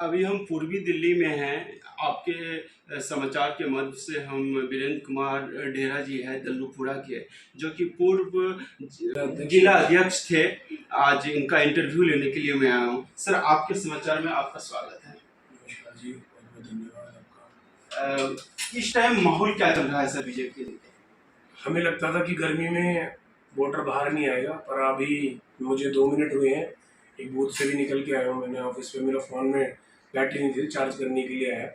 अभी हम पूर्वी दिल्ली में हैं। आपके समाचार के मध्य से हम वीरेंद्र कुमार डेरा जी हैं दल्लूपुरा के, जो कि पूर्व जिला अध्यक्ष थे। आज इनका इंटरव्यू लेने के लिए मैं आया हूँ। सर, आपके समाचार में आपका स्वागत है। नमस्कार जी, बहुत बहुत धन्यवाद आपका। इस टाइम माहौल क्या चल रहा है सर बीजेपी के लिए? हमें लगता था कि गर्मी में वोटर बाहर नहीं आएगा, पर अभी मुझे 2 मिनट हुए हैं, एक बूथ से भी निकल के आया हूँ। मैंने ऑफिस पे मेरा फ़ोन में बैटरी नहीं थी, चार्ज करने के लिए आया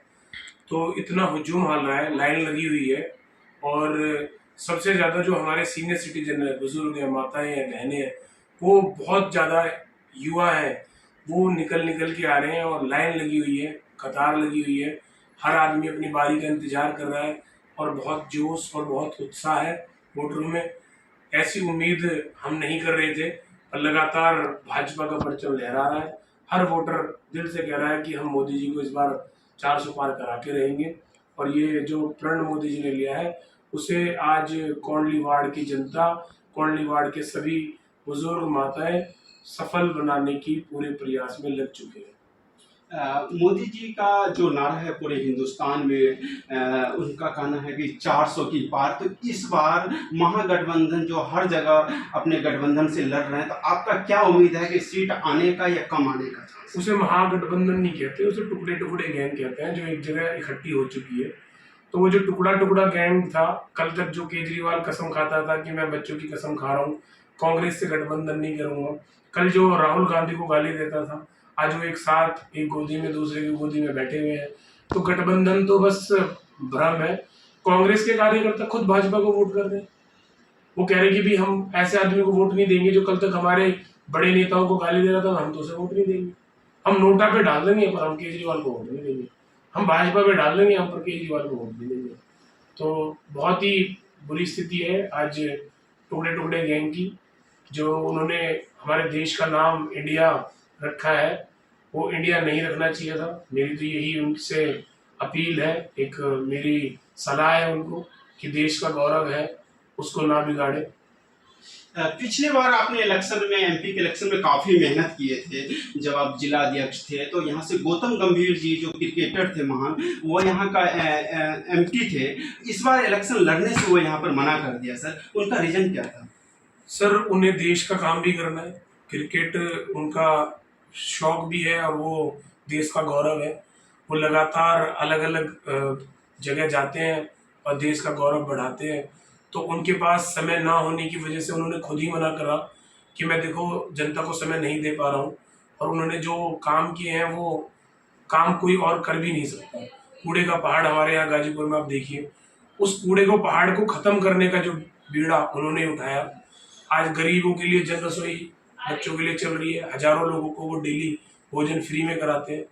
तो इतना हुजूम आ रहा है, लाइन लगी हुई है। और सबसे ज़्यादा जो हमारे सीनियर सिटीजन है, बुजुर्ग हैं, माताएं हैं, बहनें हैं, वो बहुत ज़्यादा युवा हैं, वो निकल निकल के आ रहे हैं और लाइन लगी हुई है, कतार लगी हुई है। हर आदमी अपनी बारी का इंतजार कर रहा है और बहुत जोश और बहुत उत्साह है वोटरों में। ऐसी उम्मीद हम नहीं कर रहे थे, पर लगातार भाजपा का परचम लहरा रहा है। हर वोटर दिल से कह रहा है कि हम मोदी जी को इस बार 400 पार करा के रहेंगे। और ये जो प्रण मोदी जी ने लिया है, उसे आज कौंडली वार्ड की जनता, कौंडली वार्ड के सभी बुजुर्ग माताएं सफल बनाने की पूरे प्रयास में लग चुके हैं। मोदी जी का जो नारा है पूरे हिंदुस्तान में, उनका कहना है कि 400 की पार। तो इस बार महागठबंधन जो हर जगह अपने गठबंधन से लड़ रहे हैं, तो आपका क्या उम्मीद है कि सीट आने का या कम आने का चांस? उसे महागठबंधन नहीं कहते, उसे टुकड़े टुकड़े गैंग कहते हैं, जो एक जगह इकट्ठी हो चुकी है। तो वो जो टुकड़ा टुकड़ा गैंग था, कल तक जो केजरीवाल कसम खाता था कि मैं बच्चों की कसम खा रहा हूँ, कांग्रेस से गठबंधन नहीं करूंगा, कल जो राहुल गांधी को गाली देता था, आज वो एक साथ एक गोदी में दूसरे की गोदी में बैठे हुए हैं। तो गठबंधन तो बस भ्रम है। कांग्रेस के कार्यकर्ता खुद भाजपा को वोट कर रहे हैं। वो कह रहे कि भी हम ऐसे आदमी को वोट नहीं देंगे जो कल तक हमारे बड़े नेताओं को गाली दे रहा था, हम तो उसे वोट नहीं देंगे। हम नोटा पे डाल देंगे पर हम केजरीवाल को वोट नहीं देंगे। हम भाजपा पे डाल देंगे, हम पर केजरीवाल को वोट नहीं देंगे। तो बहुत ही बुरी स्थिति है आज टुकड़े टुकड़े गैंग की। जो उन्होंने हमारे देश का नाम इंडिया रखा है, वो इंडिया नहीं रखना चाहिए था। मेरी तो यही उनसे अपील है, एक मेरी सलाह है उनको कि देश का गौरव है, उसको ना बिगाड़े। पिछले बार आपने इलेक्शन में, एमपी के इलेक्शन में काफ़ी मेहनत किए थे जब आप जिला अध्यक्ष थे। तो यहाँ से गौतम गंभीर जी जो क्रिकेटर थे महान, वो यहाँ का एमपी थे। इस बार इलेक्शन लड़ने से वो यहाँ पर मना कर दिया सर, उनका रीजन क्या था? सर, उन्हें देश का काम भी करना है, क्रिकेट उनका शौक भी है और वो देश का गौरव है। वो लगातार अलग अलग जगह जाते हैं और देश का गौरव बढ़ाते हैं। तो उनके पास समय ना होने की वजह से उन्होंने खुद ही मना करा कि मैं देखो जनता को समय नहीं दे पा रहा हूँ। और उन्होंने जो काम किए हैं वो काम कोई और कर भी नहीं सकता। कूड़े का पहाड़ हमारे यहाँ गाजीपुर में आप देखिए, उस कूड़े को पहाड़ को खत्म करने का जो बीड़ा उन्होंने उठाया, आज गरीबों के लिए जन रसोई बच्चों के लिए चल रही है। हजारों लोगों को वो डेली भोजन फ्री में कराते हैं।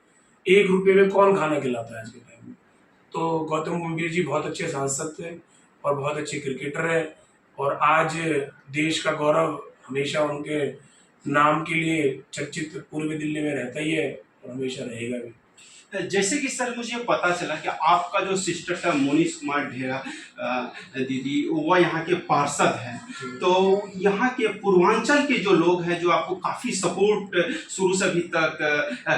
1 रुपये में कौन खाना खिलाता है आज के टाइम में? तो गौतम गंभीर जी बहुत अच्छे सांसद थे और बहुत अच्छे क्रिकेटर हैं। और आज देश का गौरव हमेशा उनके नाम के लिए चर्चित पूर्वी दिल्ली में रहता ही है और हमेशा रहेगा भी। जैसे कि सर मुझे पता चला कि आपका जो सिस्टर था मोनीश कुमार ढेरा दीदी, वो यहाँ के पार्षद हैं। तो यहाँ के पूर्वांचल के जो लोग हैं, जो आपको काफ़ी सपोर्ट शुरू से अभी तक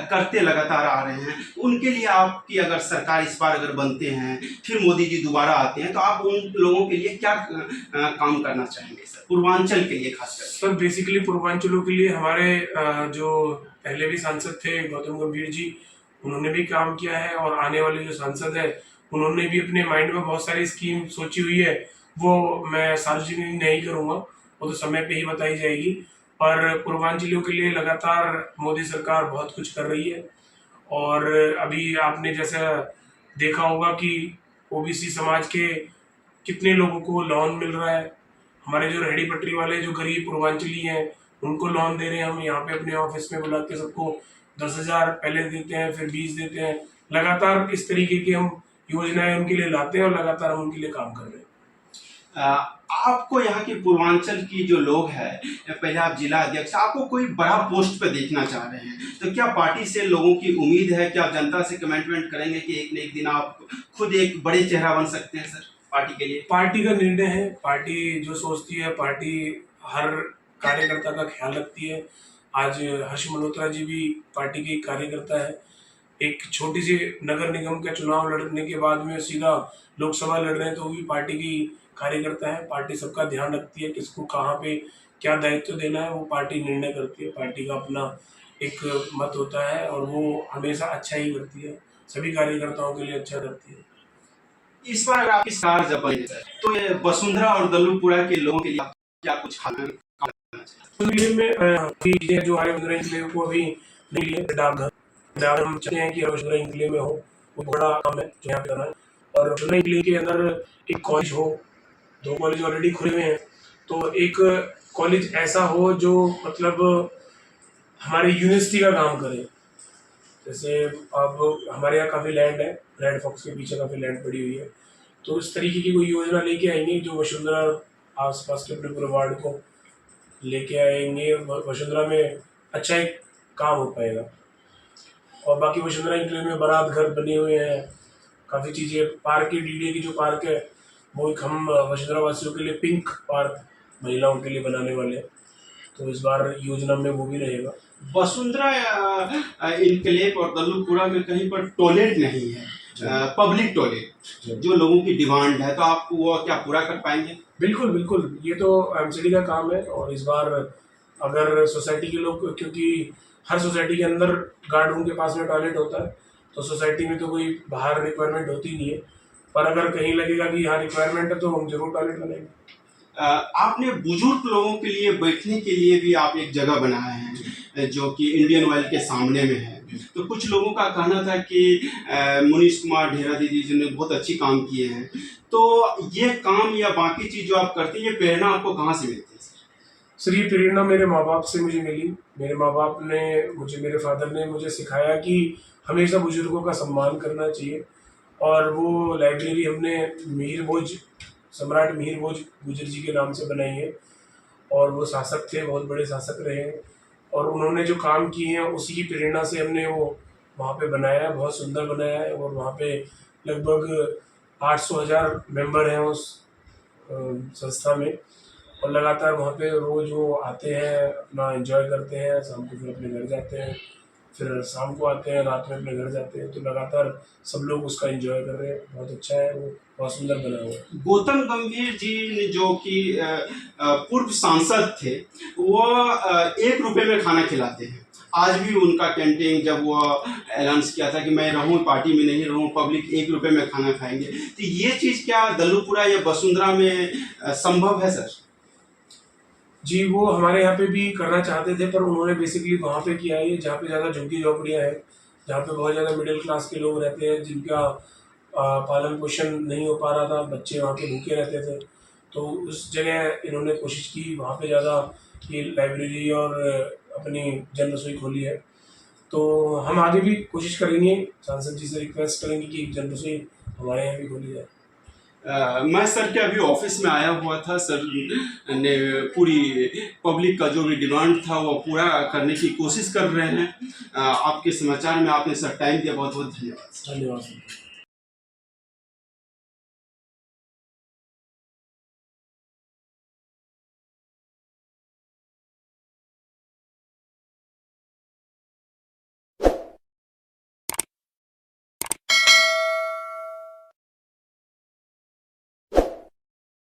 करते लगातार आ रहे हैं, उनके लिए आपकी अगर सरकार इस बार अगर बनते हैं, फिर मोदी जी दोबारा आते हैं, तो आप उन लोगों के लिए क्या काम करना चाहेंगे सर, पूर्वांचल के लिए खासकर? सर, बेसिकली पूर्वांचलों के लिए हमारे जो पहले भी सांसद थे गौतम गंभीर जी, उन्होंने भी काम किया है। और आने वाले जो सांसद है, उन्होंने भी अपने माइंड में बहुत सारी स्कीम सोची हुई है। वो मैं सार्वजनिक नहीं करूँगा, वो तो समय पे ही बताई जाएगी। पर पूर्वांचलियों के लिए लगातार मोदी सरकार बहुत कुछ कर रही है। और अभी आपने जैसा देखा होगा कि ओबीसी समाज के कितने लोगों को लोन मिल रहा है। हमारे जो रेहड़ी पटरी वाले जो गरीब पूर्वांचली हैं, उनको लोन दे रहे हैं। हम यहाँ पे अपने ऑफिस में बुला के सबको 10,000 पहले देते हैं, फिर 20 देते हैं। लगातार इस तरीके की हम योजनाएं उनके लिए लाते हैं और लगातार हम उनके लिए काम कर रहे हैं। आपको यहाँ के पूर्वांचल की जो लोग हैं, पहले आप जिला अध्यक्ष, आपको कोई बड़ा पोस्ट पे देखना चाह रहे हैं, तो क्या पार्टी से लोगों की उम्मीद है कि आप जनता से कमिटमेंट करेंगे कि एक न एक दिन आप खुद एक बड़े चेहरा बन सकते हैं सर पार्टी के लिए? पार्टी का निर्णय है, पार्टी जो सोचती है, पार्टी हर कार्यकर्ता का ख्याल रखती है। आज हर्ष मल्होत्रा जी भी पार्टी के कार्यकर्ता है। एक छोटी सी नगर निगम का चुनाव लड़ने के बाद में सीधा लोकसभा लड़ रहे हैं, तो वो भी पार्टी की कार्यकर्ता है। पार्टी सबका ध्यान रखती है, किसको कहाँ पे क्या दायित्व देना है वो पार्टी निर्णय करती है। पार्टी का अपना एक मत होता है और वो हमेशा अच्छा ही करती है, सभी कार्यकर्ताओं के लिए अच्छा करती है। इस बार अगर आपकी सरकार जब बनी तो ये वसुंधरा और दल्लूपुरा के लोगों के लिए आप क्या कुछ खाना जिले में चीजें जो हमारे मदुरई जिले को अभी नहीं लिए, डाकघर हम चाहते हैं कि मदुरई जिले में हो, वो बड़ा काम है जो यहाँ पे करना है। और मदुरई जिले के अंदर एक कॉलेज हो, 2 कॉलेज ऑलरेडी खुले हुए हैं, तो एक कॉलेज ऐसा हो जो मतलब हमारे यूनिवर्सिटी का काम करे। जैसे अब हमारे यहाँ काफ़ी लैंड है, रेड फॉक्स के पीछे काफ़ी लैंड पड़ी हुई है, तो इस तरीके की कोई योजना लेके आएंगे जो वसुंधरा आसपास के पूरे वार्ड को लेके आएंगे। वसुंधरा में अच्छा एक काम हो पाएगा। और बाकी वसुंधरा इंक्लेव में बारात घर बने हुए हैं, काफ़ी चीज़ें, पार्क की डीडीए की जो पार्क है वो एक हम वसुंधरा वासियों के लिए पिंक पार्क महिलाओं के लिए बनाने वाले हैं, तो इस बार योजना में वो भी रहेगा। वसुंधरा इनक्लेव और दल्लूपुरा में कहीं पर टॉयलेट नहीं है, पब्लिक टॉयलेट जो लोगों की डिमांड है, तो आप वो क्या पूरा कर पाएंगे? बिल्कुल बिल्कुल, ये तो एमसीडी का काम है। और इस बार अगर सोसाइटी के लोग, क्योंकि हर सोसाइटी के अंदर गार्ड रूम के पास में टॉयलेट होता है, तो सोसाइटी में तो कोई बाहर रिक्वायरमेंट होती नहीं है, पर अगर कहीं लगेगा कि यहाँ रिक्वायरमेंट है तो हम जरूर टॉयलेट बनाएंगे। आपने बुजुर्ग लोगों के लिए बैठने के लिए भी आप एक जगह बनाए हैं जो कि इंडियन ऑयल के सामने में है। तो कुछ लोगों का कहना था कि मुनीष कुमार ढेरा दीदी जी ने बहुत अच्छी काम किए हैं, तो ये काम या बाकी चीज जो आप करते हैं ये प्रेरणा आपको कहाँ से मिलती है? सर, ये प्रेरणा मेरे माँ बाप से मुझे मिली। मेरे माँ बाप ने मुझे, मेरे फादर ने मुझे सिखाया कि हमेशा बुजुर्गों का सम्मान करना चाहिए। और वो लाइब्रेरी हमने मिहिर भोज, सम्राट मिहिर भोज गुजर जी के नाम से बनाई है, और वो शासक थे, बहुत बड़े शासक रहे हैं, और उन्होंने जो काम किए हैं उसी की प्रेरणा से हमने वो वहाँ पे बनाया है, बहुत सुंदर बनाया है। और वहाँ पे लगभग 800,000 मेंबर हैं उस संस्था में, और लगातार वहाँ पे रोज़ वो आते हैं, अपना एंजॉय करते हैं, शाम को फिर अपने घर जाते हैं, फिर शाम को आते हैं, रात में अपने घर जाते हैं, तो लगातार सब लोग उसका एंजॉय कर रहे हैं। बहुत अच्छा है, वो बहुत सुंदर बना हुआ है। गौतम गंभीर जी जो कि पूर्व सांसद थे, वो 1 रुपये में खाना खिलाते हैं। आज भी उनका कैंपेन जब वो ऐलान किया था कि मैं रहूं पार्टी में नहीं रहूं, पब्लिक 1 रुपये में खाना खाएंगे, तो ये चीज़ क्या दल्लूपुरा या वसुंधरा में संभव है सर? जी, वो हमारे यहाँ पे भी करना चाहते थे, पर उन्होंने बेसिकली वहाँ पे किया है जहाँ पे ज़्यादा झुग्गी झोपड़ियाँ हैं, जहाँ पे बहुत ज़्यादा मिडिल क्लास के लोग रहते हैं, जिनका पालन पोषण नहीं हो पा रहा था, बच्चे वहाँ के भूखे रहते थे। तो उस जगह इन्होंने कोशिश की, वहाँ पे ज़्यादा ये लाइब्रेरी और अपनी जन रसोई खोली है। तो हम आगे भी कोशिश करेंगे, सांसद जी से रिक्वेस्ट करेंगे कि एक जन रसोई हमारे यहाँ भी खोली जाए। मैं सर के अभी ऑफिस में आया हुआ था, सर ने पूरी पब्लिक का जो भी डिमांड था वो पूरा करने की कोशिश कर रहे हैं। आपके समाचार में आपने सर टाइम दिया, बहुत बहुत धन्यवाद। धन्यवाद।